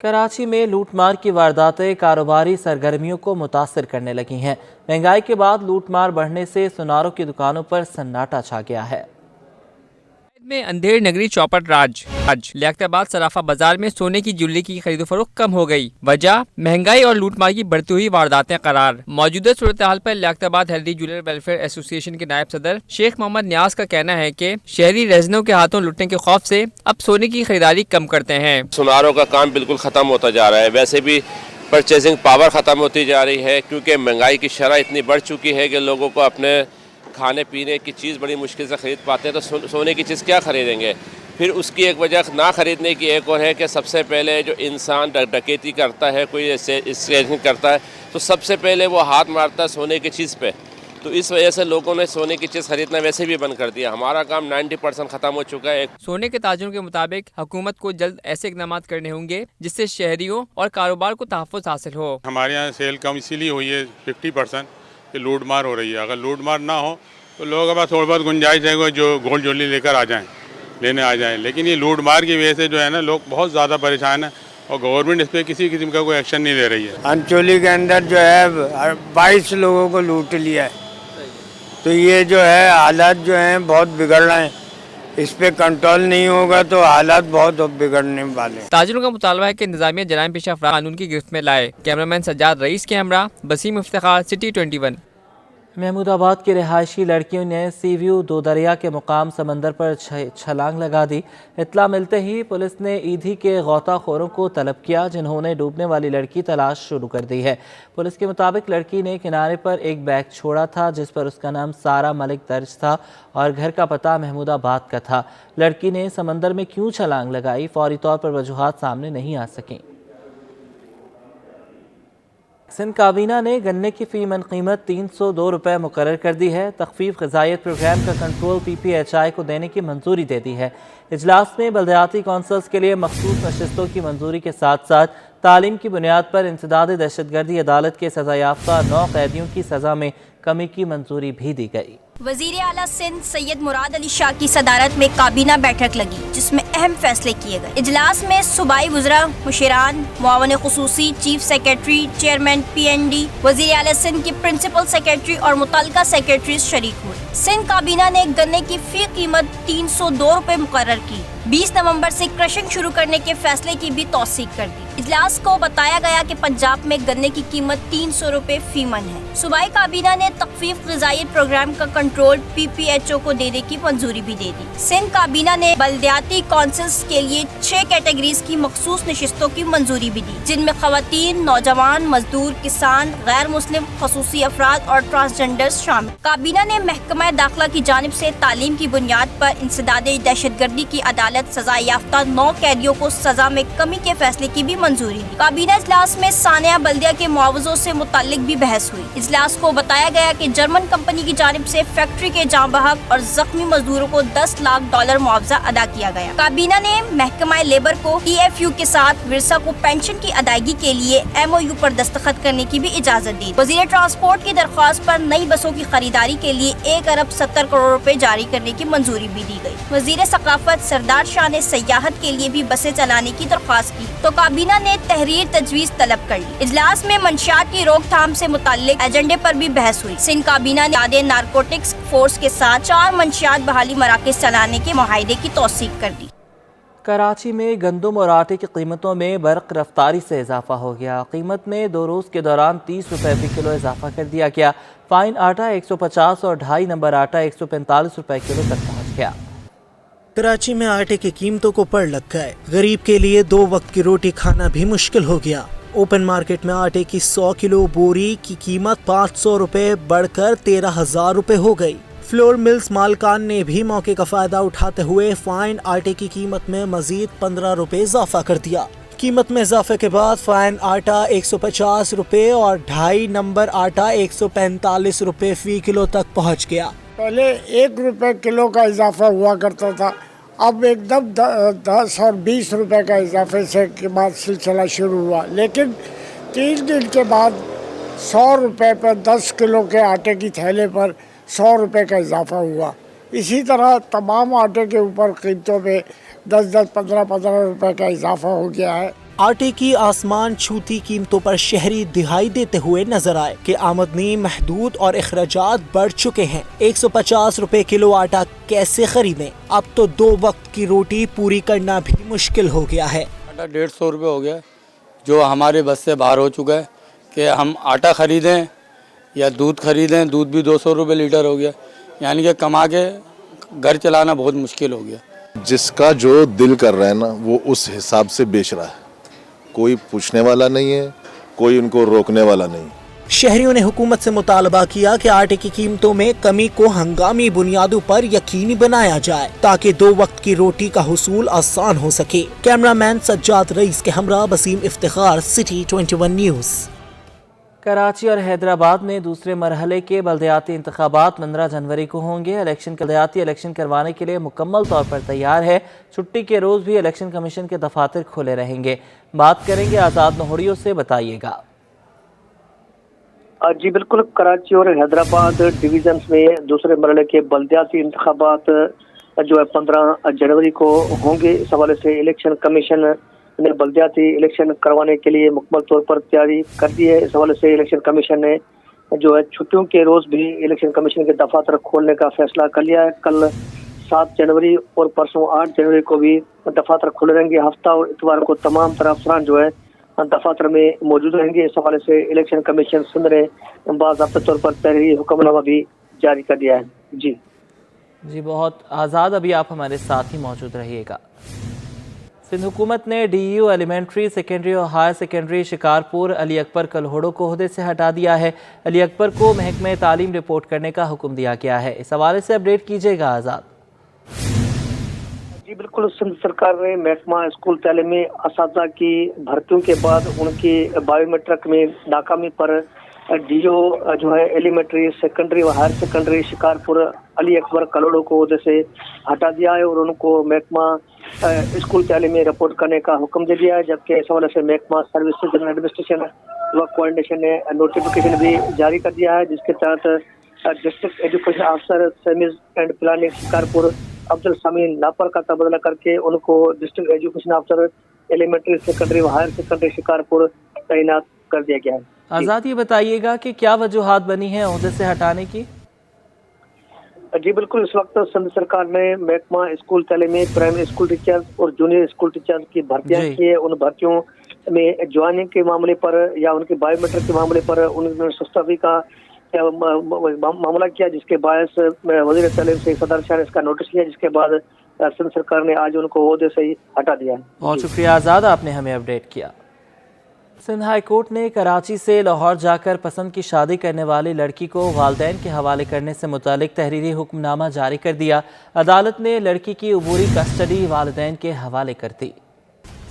کراچی میں لوٹ مار کی وارداتیں کاروباری سرگرمیوں کو متاثر کرنے لگی ہیں۔ مہنگائی کے بعد لوٹ مار بڑھنے سے سناروں کی دکانوں پر سناٹا چھا گیا ہے۔ میں اندھیر نگری چوپٹ راج لیاقت آباد صرافہ بازار میں سونے کی جویلری کی خرید و فروخت کم ہو گئی۔ وجہ مہنگائی اور لوٹ مار کی بڑھتی ہوئی وارداتیں قرار۔ موجودہ صورتحال پر لیاقت آباد ہیلتھی جویلر ویلفیئر ایسوسی ایشن کے نائب صدر شیخ محمد نیاز کا کہنا ہے کہ شہری رہزنوں کے ہاتھوں لٹنے کے خوف سے اب سونے کی خریداری کم کرتے ہیں۔ سناروں کا کام بالکل ختم ہوتا جا رہا ہے، ویسے بھی پرچیزنگ پاور ختم ہوتی جا رہی ہے کیونکہ مہنگائی کی شرح اتنی بڑھ چکی ہے کہ لوگوں کو اپنے کھانے پینے کی چیز بڑی مشکل سے خرید پاتے ہیں، تو سونے کی چیز کیا خریدیں گے؟ پھر اس کی ایک وجہ نہ خریدنے کی ایک اور ہے کہ سب سے پہلے جو انسان ڈکیتی کرتا ہے، کوئی اسٹیشن کرتا ہے، تو سب سے پہلے وہ ہاتھ مارتا ہے سونے کی چیز پہ۔ تو اس وجہ سے لوگوں نے سونے کی چیز خریدنا ویسے بھی بند کر دیا۔ ہمارا کام 90% ختم ہو چکا ہے۔ سونے کے تاجروں کے مطابق حکومت کو جلد ایسے اقدامات کرنے ہوں گے جس سے شہریوں اور کاروبار کو تحفظ حاصل ہو۔ ہمارے یہاں سیل کم اسی لیے ہوئی ہے 50% کہ لوٹ مار ہو رہی ہے۔ اگر لوٹ مار نہ ہو تو لوگوں کے پاس تھوڑی بہت گنجائش ہے جو گولڈ جویلری لے کر لینے آ جائیں، لیکن یہ لوٹ مار کی وجہ سے جو ہے نا لوگ بہت زیادہ پریشان ہیں اور گورنمنٹ اس پہ کسی قسم کا کوئی ایکشن نہیں لے رہی ہے۔ انچولی کے اندر جو ہے 22 لوگوں کو لوٹ لیا ہے، تو یہ جو ہے حالات جو ہیں بہت بگڑ رہے ہیں۔ اس پہ کنٹرول نہیں ہوگا تو حالات بہت بگڑنے والے ہیں۔ تاجروں کا مطالبہ ہے کہ انتظامیہ جرائم پیشہ افراد قانون کی گرفت میں لائے۔ کیمرامین سجاد رئیس کے ہمراہ بسیم افتخار، سٹی 21۔ محمود آباد کی رہائشی لڑکیوں نے سی ویو دو دریا کے مقام سمندر پر چھلانگ لگا دی۔ اطلاع ملتے ہی پولیس نے ایدھی کے غوطہ خوروں کو طلب کیا جنہوں نے ڈوبنے والی لڑکی تلاش شروع کر دی ہے۔ پولیس کے مطابق لڑکی نے کنارے پر ایک بیگ چھوڑا تھا جس پر اس کا نام سارہ ملک درج تھا اور گھر کا پتہ محمود آباد کا تھا۔ لڑکی نے سمندر میں کیوں چھلانگ لگائی، فوری طور پر وجوہات سامنے نہیں آ سکیں۔ سندھ کابینہ نے گنے کی فی من قیمت 302 روپے مقرر کر دی ہے۔ تخفیف غذائیت پروگرام کا control P P H I کو دینے کی منظوری دے دی ہے۔ اجلاس میں بلدیاتی کونسلز کے لیے مخصوص نشستوں کی منظوری کے ساتھ ساتھ تعلیم کی بنیاد پر انسداد دہشت گردی عدالت کے سزا یافتہ 9 قیدیوں کی سزا میں کمی کی منظوری بھی دی گئی۔ وزیر اعلیٰ سندھ سید مراد علی شاہ کی صدارت میں کابینہ بیٹھک لگی جس میں اہم فیصلے کیے گئے۔ اجلاس میں صوبائی وزراء، مشیران، معاون خصوصی، chief secretary, chairman P N D, وزیر اعلیٰ سندھ کی پرنسپل سیکریٹری اور متعلقہ سیکریٹریز شریک ہوئے۔ سندھ کابینہ نے گنے کی فی قیمت 302 روپے مقرر کی۔ 20 نومبر سے کرشنگ شروع کرنے کے فیصلے کی بھی توثیق کر دی۔ اجلاس کو بتایا گیا کہ پنجاب میں گنے کی قیمت 300 روپے فی من ہے۔ صوبائی کابینہ نے تخفیف غذائیت پروگرام کا کنٹرول پی پی ایچ او کو دینے کی منظوری بھی دے دی۔ سندھ کابینہ نے بلدیاتی کونسلز کے لیے 6 کیٹیگریز کی مخصوص نشستوں کی منظوری بھی دی جن میں خواتین، نوجوان، مزدور، کسان، غیر مسلم، خصوصی افراد اور ٹرانسجنڈرز شامل۔ کابینہ نے محکمہ داخلہ کی جانب سے تعلیم کی بنیاد پر انسداد دہشت گردی کی عدالت سزا یافتہ 9 قیدیوں کو سزا میں کمی کے فیصلے کی بھی منظوری دی۔ کابینہ اجلاس میں ثانیہ بلدیہ کے معاوضوں سے متعلق بھی بحث ہوئی۔ اجلاس کو بتایا گیا کہ جرمن کمپنی کی جانب سے فیکٹری کے جاں بحق اور زخمی مزدوروں کو $10 لاکھ معاوضہ ادا کیا گیا۔ کابینہ نے محکمہ لیبر کو ٹی ایف یو کے ساتھ ورثہ کو پینشن کی ادائیگی کے لیے ایم او یو پر دستخط کرنے کی بھی اجازت دی۔ وزیر ٹرانسپورٹ کی درخواست پر نئی بسوں کی خریداری کے لیے 1 ارب 70 کروڑ روپے جاری کرنے کی منظوری بھی دی گئی۔ وزیر ثقافت سردار شاہ نے سیاحت کے لیے بھی بسیں چلانے کی درخواست کی تو کابینہ نے تحریر تجویز طلب کر لی۔ اجلاس میں منشیات کی روک تھام سے متعلق ایجنڈے پر بھی بحث ہوئی۔ سندھ کابینہ نے نارکوٹکس فورس کے ساتھ 4 منشیات بحالی مراکز چلانے کے معاہدے کی توثیق کر دی۔ کراچی میں گندم اور آٹے کی قیمتوں میں برق رفتاری سے اضافہ ہو گیا۔ قیمت میں 2 روز کے دوران 30 روپے فی کلو اضافہ کر دیا گیا۔ فائن آٹا 150 اور 2.5 نمبر آٹا 145 روپے کلو تک پہنچ گیا۔ کراچی میں آٹے کی قیمتوں کو پڑ لگ گئے۔ غریب کے لیے 2 وقت کی روٹی کھانا بھی مشکل ہو گیا۔ اوپن مارکیٹ میں آٹے کی 100 کلو بوری کی قیمت 500 روپے بڑھ کر 13,000 روپے ہو گئی۔ فلور ملز مالکان نے بھی موقع کا فائدہ اٹھاتے ہوئے فائن آٹے کی قیمت میں مزید 15 روپے اضافہ کر دیا۔ قیمت میں اضافے کے بعد فائن آٹا 150 روپے اور 2.5 نمبر آٹا 145 روپے فی کلو تک پہنچ گیا۔ پہلے 1 روپے کلو کا اضافہ ہوا کرتا تھا، اب ایک دم 10 اور 20 روپے کا اضافے سے کے بعد سلسلہ شروع ہوا، لیکن 3 دن کے بعد 100 روپے پر 10 کلو کے آٹے کی تھیلے پر 100 روپے کا اضافہ ہوا۔ اسی طرح تمام آٹے کے اوپر قیمتوں میں 10-10، 15-15 روپے کا اضافہ ہو گیا ہے۔ आटे की आसमान छूती कीमतों पर शहरी दिहाई देते हुए नजर आए कि आमदनी महदूद और अखराजात बढ़ चुके हैं। 150 रुपए किलो आटा कैसे खरीदें? अब तो 2 वक्त की रोटी पूरी करना भी मुश्किल हो गया है। आटा 150 रुपये हो गया, जो हमारे बस से बाहर हो चुका है कि हम आटा ख़रीदें या दूध ख़रीदें। दूध भी 200 रुपये लीटर हो गया, यानी कि कमा के घर चलाना बहुत मुश्किल हो गया। जिसका जो दिल कर रहा है ना, वो उस हिसाब से बेच रहा है। कोई पूछने वाला नहीं है, कोई उनको रोकने वाला नहीं। शहरियों ने हुकूमत से मुतालबा किया कि आटे की कीमतों में कमी को हंगामी बुनियादों पर यकीनी बनाया जाए ताकि 2 वक्त की रोटी का हुसूल आसान हो सके। कैमरामैन सज्जाद रईस के हमरा वसीम इफ्तिखार, सिटी 21 न्यूज़। कराची और हैदराबाद में दूसरे मरहले के बल्दियाती इंतखाबात 15 जनवरी को होंगे। बल्दियाती इलेक्शन करवाने के लिए मुकम्मल तौर पर तैयार है। छुट्टी के रोज़ भी इलेक्शन कमीशन के दफातर खुले रहेंगे। बात करेंगे आज़ाद नोहरियों से, बताइएगा। जी बिल्कुल, कराची और हैदराबाद डिवीजन्स में दूसरे मरहले के बल्दियाती इंतखाबात जो है 15 जनवरी को होंगे। इस हवाले से इलेक्शन कमीशन ने बल्दियाती इलेक्शन करवाने के लिए मुकम्मल तौर पर तैयारी कर दी है। इस हवाले से इलेक्शन कमीशन ने जो है छुट्टियों के रोज़ भी इलेक्शन कमीशन के दफातर खोलने का फैसला कर लिया है। कल 7 जनवरी और परसों 8 जनवरी को भी दफातर खुले रहेंगे। हफ्ता और इतवार को तमाम तरह अफसरान जो है दफातर में मौजूद रहेंगे। इस हवाले से इलेक्शन कमीशन सिंध ने बाज़ाब्ता तौर पर तहरीरी हुक्मनामा भी जारी कर दिया है। जी बहुत आज़ाद, अभी आप हमारे साथ ही मौजूद रहिएगा। सिंध हुकूमत ने DU एलिमेंट्री, सेकेंडरी और हायर सेकेंडरी शिकारपुर अली अकबर कलहोड़ो को ओहदे से हटा दिया है। अली अकबर को महकमे तालीम रिपोर्ट करने का हुक्म दिया गया है। इस हवाले से अपडेट कीजिएगा आज़ाद। जी बिल्कुल, सिंध सरकार ने महकमा स्कूल तालीमी असातिज़ा की भर्तियों के बाद उनकी बायोमेट्रिक में नाकामी पर DO जो है एलिमेंट्री, सेकेंडरी और हायर सेकेंडरी शिकारपुर अली अकबर कलोड़ो को ओहदे से हटा दिया है और उनको महकमा स्कूल तालीमी रिपोर्ट करने का हुक्म दे दिया है। जबकि इस हवाले से महकमा सर्विसेज एंड एडमिनिस्ट्रेशन व कोऑर्डिनेशन ने नोटिफिकेशन भी जारी कर दिया है, जिसके तहत डिस्ट्रिक्ट एजुकेशन अफसर सेमिज एंड प्लानिंग शिकारपुर अब्दुल समीन नापर का तबादला करके उनको डिस्ट्रिक्ट एजुकेशन अफसर एलिमेंट्री, सेकेंडरी व हायर सेकेंडरी शिकारपुर तैनात कर दिया गया है। आज़ाद, ये बताइएगा कि क्या वजूहात बनी है ओहदे से हटाने की? जी बिल्कुल, इस वक्त सिंध सरकार ने महकमा स्कूल तालीमी, प्राइमरी स्कूल टीचर्स और जूनियर स्कूल टीचर्स की भर्तियां की है। उन भर्तियों में ज्वाइनिंग के मामले पर या उनके बायोमेट्रिक के मामले पर उन्होंने सुस्तावी का मामला किया, जिसके बायस वज़ीर तालीम से सदर शाह ने इसका नोटिस लिया, जिसके बाद सिंध सरकार ने आज उनको ओहदे से ही हटा दिया है। बहुत शुक्रिया आज़ाद, आपने हमें अपडेट किया। सिंध हाई कोर्ट ने कराची से लाहौर जाकर पसंद की शादी करने वाली लड़की को वालिदैन के हवाले करने से मुतालिक तहरीरी हुक्मनामा जारी कर दिया। अदालत ने लड़की की अबूरी कस्टडी वालिदैन के हवाले कर दी।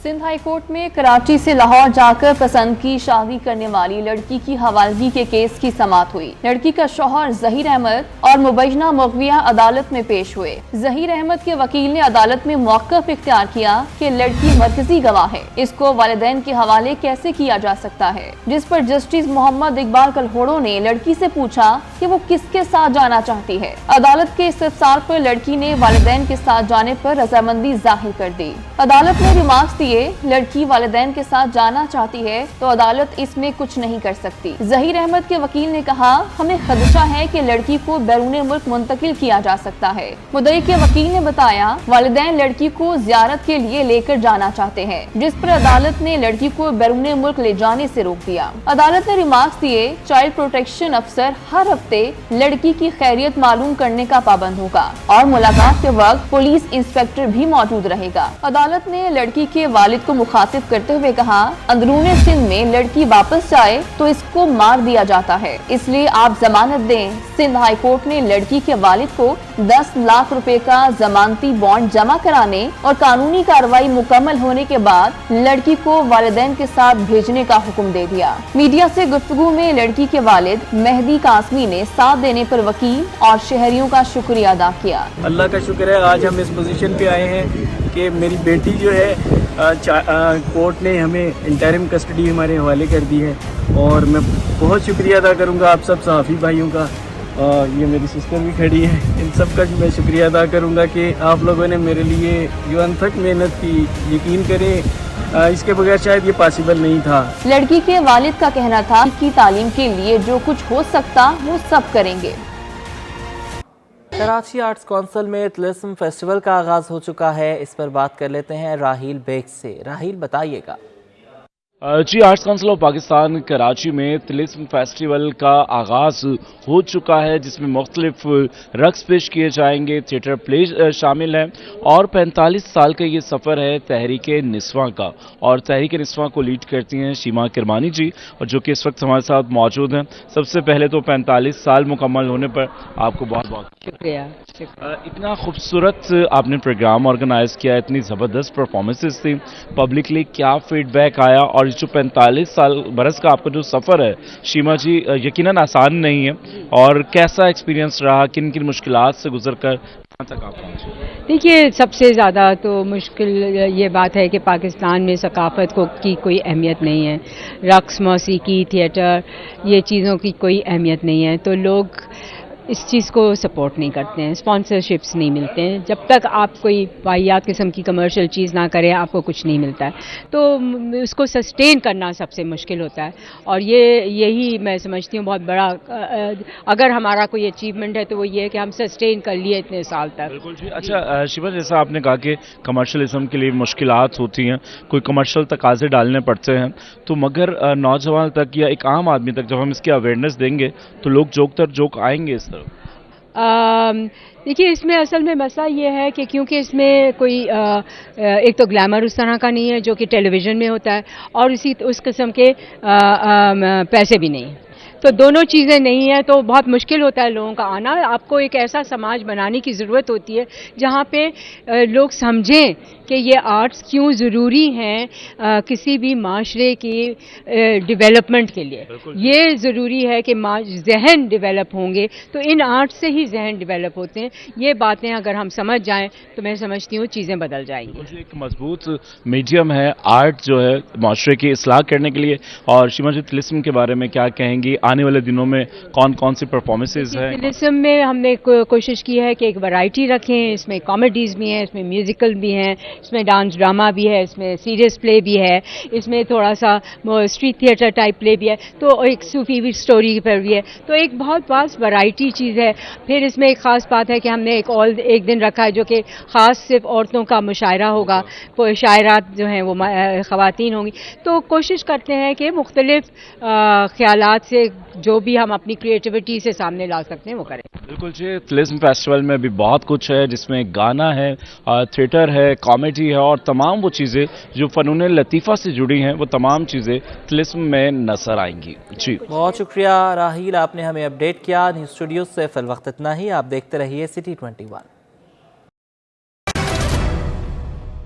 सिंध हाई कोर्ट में कराची से लाहौर जाकर पसंद की शादी करने वाली लड़की की हवालगी के केस की समाअत हुई। लड़की का शौहर ज़हीर अहमद और मुबैना मुग़विया अदालत में पेश हुए। ज़हीर अहमद के वकील ने अदालत में मौक़िफ़ इख्तियार किया कि लड़की मरकजी गवाह है, इसको वालिदैन के हवाले कैसे किया जा सकता है, जिस पर जस्टिस मोहम्मद इकबाल कलहोड़ो ने लड़की से पूछा कि वो किसके साथ जाना चाहती है। अदालत के इस्तफसार पर लड़की ने वालिदैन के साथ जाने पर रजामंदी जाहिर कर दी। अदालत ने रिमार्क्स दिए, लड़की वालिदैन के साथ जाना चाहती है तो अदालत इसमें कुछ नहीं कर सकती। ज़हीर अहमद के वकील ने कहा, हमें खदशा है कि लड़की को बैरून मुल्क मुंतकिल किया जा सकता है। मुद्दई के वकील ने बताया, वालिदैन लड़की को ज़ियारत के लिए लेकर जाना चाहते हैं, जिस पर अदालत ने लड़की को बैरून मुल्क ले जाने से रोक दिया। अदालत ने रिमार्क्स दिए, चाइल्ड प्रोटेक्शन अफसर हर हफ्ते लड़की की खैरियत मालूम करने का पाबंद होगा और मुलाकात के वक्त पुलिस इंस्पेक्टर भी मौजूद रहेगा। अदालत ने लड़की के वालिद को मुखातिब करते हुए कहा, अंदरूनी सिंध में लड़की वापस जाए तो इसको मार दिया जाता है, इसलिए आप जमानत दें। सिंध हाई कोर्ट ने लड़की के वालिद को 10 लाख रुपए का जमानती बॉन्ड जमा कराने और कानूनी कार्रवाई मुकम्मल होने के बाद लड़की को वालिदैन के साथ भेजने का हुक्म दे दिया। मीडिया से गुफ्तगू में लड़की के वालिद मेहदी कासमी ने साथ देने पर वकील और शहरियों का शुक्रिया अदा किया। अल्लाह का शुक्र है, आज हम इस पोजीशन पे आए हैं कि मेरी बेटी जो है कोर्ट ने हमें इंटरिम कस्टडी हमारे हवाले कर दी है और मैं बहुत शुक्रिया अदा करूंगा आप सब सहाफ़ी भाइयों का। ये मेरी सिस्टर भी खड़ी है, इन सब का मैं शुक्रिया अदा करूंगा कि आप लोगों ने मेरे लिए जो अनथक मेहनत की। यकीन करें इसके बगैर शायद ये पॉसिबल नहीं था। लड़की के वालिद का कहना था कि तालीम के लिए जो कुछ हो सकता वो सब करेंगे। कराची आर्ट्स काउंसिल में तिलिस्म फेस्टिवल का आगाज हो चुका है। इस पर बात कर लेते हैं राहील बेग से। राहील, बताइएगा। जी, arts council of Pakistan Karachi में तिलिस्म फेस्टिवल का आगाज़ हो चुका है, जिसमें मुख्तलिफ रक्स पेश किए जाएंगे, थिएटर प्ले शामिल हैं और 45 साल का ये सफ़र है तहरीक निस्वां का। और तहरीक निस्वां को लीड करती हैं शीमा किरमानी जी, और जो कि इस वक्त हमारे साथ मौजूद हैं। सबसे पहले तो 45 साल मुकम्मल होने पर आपको बहुत बहुत शुक्रिया। इतना खूबसूरत आपने प्रोग्राम ऑर्गेनाइज किया, इतनी ज़बरदस्त परफॉर्मेंसेस थी, पब्लिकली क्या फीडबैक आया? और जो 45 साल बरस का आपका जो सफ़र है शीमा जी, यकीनन आसान नहीं है, और कैसा एक्सपीरियंस रहा? किन किन मुश्किलात से गुजर कर कहाँ तक आप पहुँचे? देखिए, सबसे ज़्यादा तो मुश्किल ये बात है कि पाकिस्तान में सकाफ़त की कोई अहमियत नहीं है। रक्स, मौसीकी, थिएटर, ये चीज़ों की कोई अहमियत नहीं है, तो लोग इस चीज़ को सपोर्ट नहीं करते हैं, स्पॉन्सरशिप्स नहीं मिलते हैं। जब तक आप कोई वाहियात किस्म की कमर्शियल चीज़ ना करें, आपको कुछ नहीं मिलता है, तो उसको सस्टेन करना सबसे मुश्किल होता है। और यही मैं समझती हूँ बहुत बड़ा, अगर हमारा कोई अचीवमेंट है तो वो ये है कि हम सस्टेन कर लिए इतने साल तक। बिल्कुल जी। अच्छा शिवा, जैसा आपने कहा कि कमर्शलिज्म के लिए मुश्किलात होती हैं, कोई कमर्शियल तकाजे डालने पड़ते हैं, तो मगर नौजवान तक या एक आम आदमी तक जब हम इसकी अवेयरनेस देंगे तो लोग जोक तर जोक आएंगे इस तरफ। देखिए, इसमें असल में मसला ये है कि क्योंकि इसमें कोई एक तो ग्लैमर उस तरह का नहीं है जो कि टेलीविज़न में होता है, और उस किस्म के पैसे भी नहीं हैं, तो दोनों चीज़ें नहीं हैं, तो बहुत मुश्किल होता है लोगों का आना। आपको एक ऐसा समाज बनाने की ज़रूरत होती है जहाँ पे लोग समझें कि ये आर्ट्स क्यों ज़रूरी हैं किसी भी माशरे की डेवलपमेंट के लिए। ये ज़रूरी है कि जहन डेवलप होंगे तो इन आर्ट्स से ही जहन डेवलप होते हैं। ये बातें अगर हम समझ जाएं तो मैं समझती हूँ चीज़ें बदल जाएंगी। एक मजबूत मीडियम है आर्ट जो है माशरे की इस्लाह करने के लिए। और शीमा जी, तिलिस्म के बारे में क्या कहेंगी? आने वाले दिनों में कौन कौन सी परफॉर्मेंसेज हैं? तिलिस्म में हमने कोशिश की है कि एक वैरायटी रखें, इसमें कॉमेडीज़ भी हैं, इसमें म्यूज़िकल भी हैं, इसमें डांस ड्रामा भी है, इसमें सीरियस प्ले भी है, इसमें थोड़ा सा स्ट्रीट थिएटर टाइप प्ले भी है, तो एक सूफी स्टोरी पर भी है, तो एक बहुत वास्ट वैरायटी चीज़ है। फिर इसमें एक ख़ास बात है कि हमने एक दिन रखा है जो कि ख़ास सिर्फ औरतों का मुशायरा होगा, शायरात जो हैं वो ख़वातीन होंगी। तो कोशिश करते हैं कि मुख्तलिफ ख़यालात से जो भी हम अपनी क्रिएटिविटी से सामने ला सकते हैं वो करें। बिल्कुल जी, तिलिस्म फेस्टिवल में भी बहुत कुछ है, जिसमें गाना है, थिएटर है, कॉमेडी है, और तमाम वो चीज़ें जो फ़नून लतीफ़ा से जुड़ी हैं वो तमाम चीज़ें तिलिस्म में नजर आएंगी। जी, बहुत शुक्रिया राहील, आपने हमें अपडेट किया। न्यूज़ स्टूडियो से फिल वक्त इतना ही। आप देखते रहिए सिटी 21।